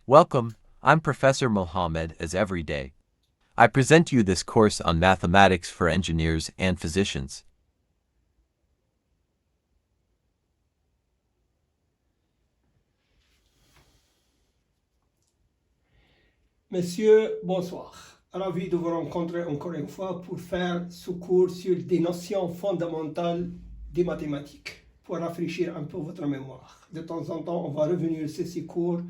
Welcome, I'm Professor Mohammed as every day. I present you this course on mathematics for engineers and physicians. Messieurs, bonsoir. Ravi de vous rencontrer encore une fois pour faire ce cours sur des notions fondamentales des mathématiques, pour rafraîchir un peu votre mémoire. De temps en temps, on va revenir sur ces cours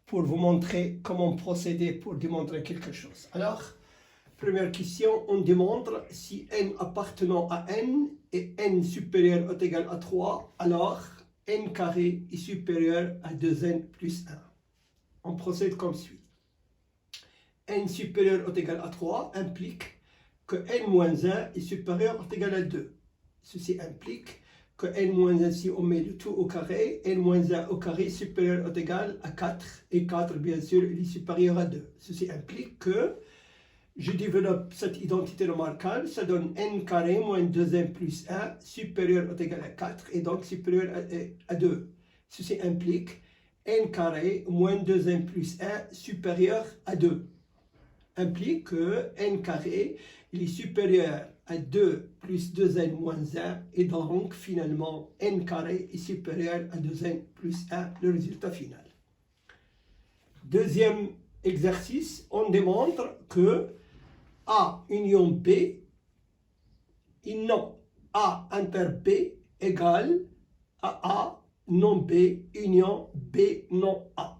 pour vous montrer comment procéder pour démontrer quelque chose. Alors, première question, on démontre si n appartenant à n est n supérieur ou égal à 3, alors n carré est supérieur à 2n plus 1. On procède comme suit. N supérieur ou égal à 3 implique que n-1 est supérieur ou égal à 2. Ceci implique que n-1, si on met le tout au carré, n-1 au carré est supérieur ou égal à 4. Et 4, bien sûr, il est supérieur à 2. Ceci implique que je développe cette identité remarquable, ça donne n carré moins 2n plus 1 supérieur ou égal à 4 et donc supérieur à 2. Ceci implique n carré moins 2n plus 1 supérieur à 2. Implique que n carré il est supérieur à 2 plus 2n moins 1 et donc finalement n carré est supérieur à 2n plus 1, le résultat final. Deuxième exercice, on démontre que A union B et non A inter B égale à A non B union B non A.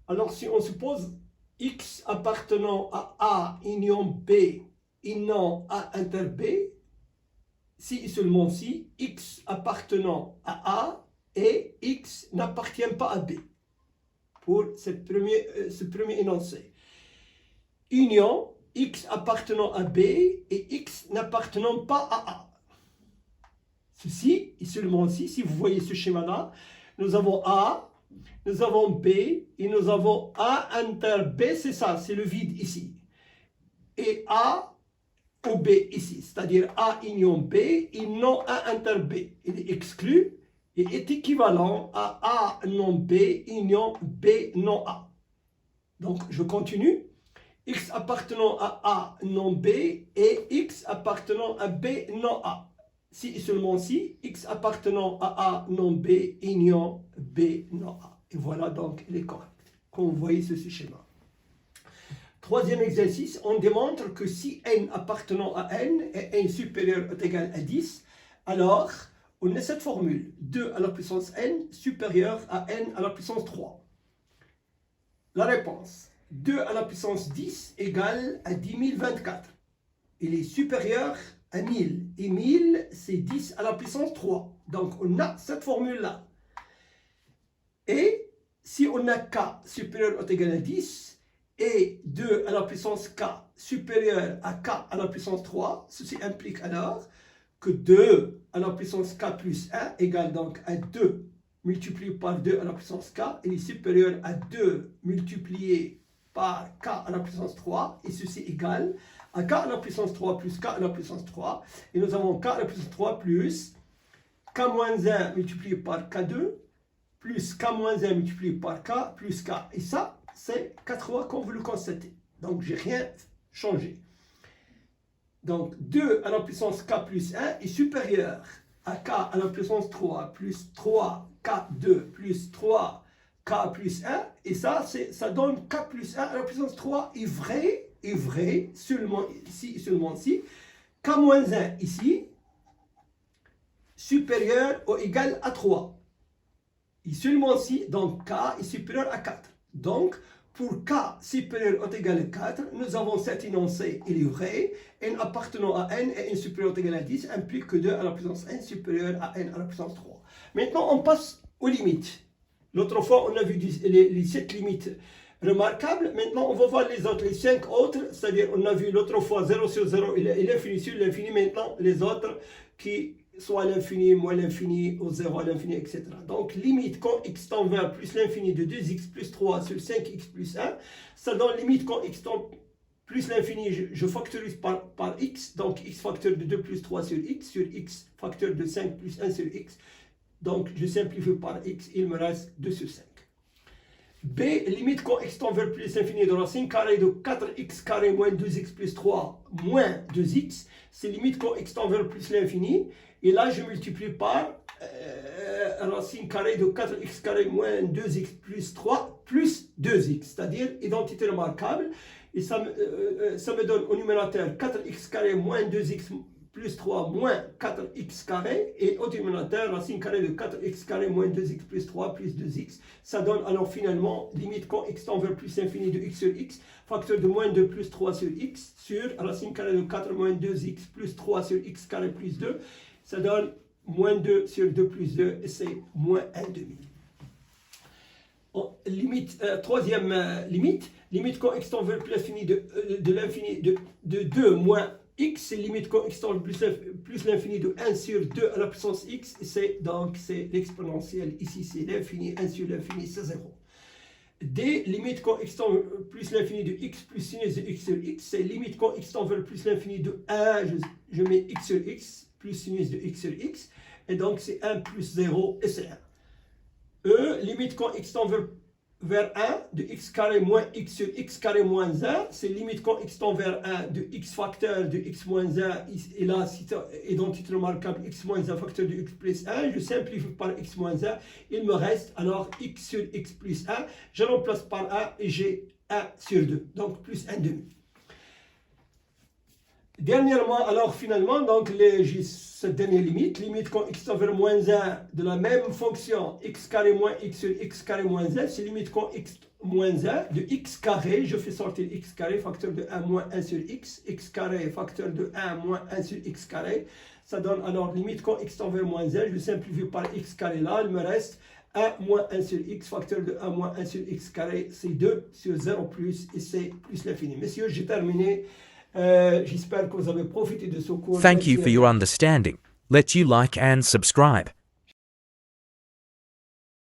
Alors si on suppose X appartenant à A union B et non A inter B, si et seulement si X appartenant à A et X n'appartient pas à B. Pour ce premier énoncé. Union X appartenant à B et X n'appartenant pas à A. Ceci et seulement si vous voyez ce schéma-là, nous avons A, nous avons B et nous avons A inter B, c'est ça, c'est le vide ici. Et A ou B ici, c'est-à-dire A union B et non A inter B. Il est exclu et est équivalent à A non B union B non A. Donc je continue. X appartenant à A non B et X appartenant à B non A. Si et seulement si, X appartenant à A non B union B non A. Et voilà donc il est correct. Comme vous voyez ce schéma. Troisième exercice, on démontre que si n appartenant à n est n supérieur ou égal à 10, alors on a cette formule 2 à la puissance n supérieur à n à la puissance 3. La réponse 2 à la puissance 10 égale à 10 024. Il est supérieur à 1000. Et 1000, c'est 10 à la puissance 3. Donc, on a cette formule-là. Et si on a k supérieur ou égal à 10 et 2 à la puissance k supérieur à k à la puissance 3, ceci implique alors que 2 à la puissance k plus 1 égale donc à 2 multiplié par 2 à la puissance k, il est supérieur à 2 multiplié par k à la puissance 3, et ceci égale à k à la puissance 3 plus k à la puissance 3, et nous avons k à la puissance 3 plus k moins 1 multiplié par k2, plus k moins 1 multiplié par k, plus k. Et ça, c'est 4 fois comme vous le constatez. Donc, j'ai rien changé. Donc, 2 à la puissance k plus 1 est supérieur à k à la puissance 3 plus 3k2 plus 3k plus 1, et ça donne k plus 1 à la puissance 3 est vrai, seulement si, k moins 1 ici, supérieur ou égal à 3. Et seulement si, donc k est supérieur à 4. Donc, pour k supérieur ou égal à 4, nous avons cet énoncé, il est vrai, n appartenant à n et n supérieur ou égal à 10 implique que 2 à la puissance n supérieur à n à la puissance 3. Maintenant, on passe aux limites. L'autre fois, on a vu les 7 limites remarquables. Maintenant, on va voir les autres, les 5 autres. C'est-à-dire, on a vu l'autre fois 0 sur 0 et l'infini sur l'infini. Maintenant, les autres qui sont à l'infini, moins l'infini, au 0 à l'infini, etc. Donc, limite quand x tend vers plus l'infini de 2x plus 3 sur 5x plus 1, ça donne limite quand x tend plus l'infini, je factorise par x. Donc, x facteur de 2 plus 3 sur x facteur de 5 plus 1 sur x. Donc, je simplifie par x, il me reste 2 sur 5. B, limite quand x tend vers plus l'infini de racine carrée de 4x carré moins 2x plus 3 moins 2x. C'est limite quand x tend vers plus l'infini. Et là, je multiplie par racine carrée de 4x carré moins 2x plus 3 plus 2x. C'est-à-dire identité remarquable. Et ça me donne au numérateur 4x carré moins 2x plus 3 moins 4x carré, et au dénominateur, racine carrée de 4x carré moins 2x plus 3 plus 2x. Ça donne alors finalement, limite quand x tend vers plus l'infini de x sur x, facteur de moins 2 plus 3 sur x, sur racine carrée de 4 moins 2x plus 3 sur x carré plus 2. Ça donne moins 2 sur 2 plus 2, et c'est moins 1 demi. Troisième limite quand x tend vers plus l'infini de l'infini de 2 moins x, c'est limite quand x tend plus l'infini de 1 sur 2 à la puissance x, c'est l'exponentielle, ici c'est l'infini, 1 sur l'infini, c'est 0. D, limite quand x tend plus l'infini de x plus sinus de x sur x, c'est limite quand x tend vers plus l'infini de 1, je mets x sur x, plus sinus de x sur x, et donc c'est 1 plus 0, et c'est 1. E, limite quand x tend vers 1 de x carré moins x sur x carré moins 1, c'est limite quand x tend vers 1 de x facteur de x moins 1, et là, identité remarquable, x moins 1 facteur de x plus 1, je simplifie par x moins 1, il me reste alors x sur x plus 1, je remplace par 1 et j'ai 1 sur 2, donc plus 1 demi. Dernièrement, alors finalement, donc j'ai cette dernière limite quand x tend vers moins 1 de la même fonction x carré moins x sur x carré moins 1, c'est limite quand x moins 1 de x carré, je fais sortir x carré, facteur de 1 moins 1 sur x carré, facteur de 1 moins 1 sur x carré, ça donne alors limite quand x tend vers moins 1, je simplifie par x carré là, il me reste 1 moins 1 sur x, facteur de 1 moins 1 sur x carré, c'est 2 sur 0 plus, et c'est plus l'infini. Messieurs, j'ai terminé. J'espère que vous avez profité de ce cours. Thank you for your understanding. Let you like and subscribe.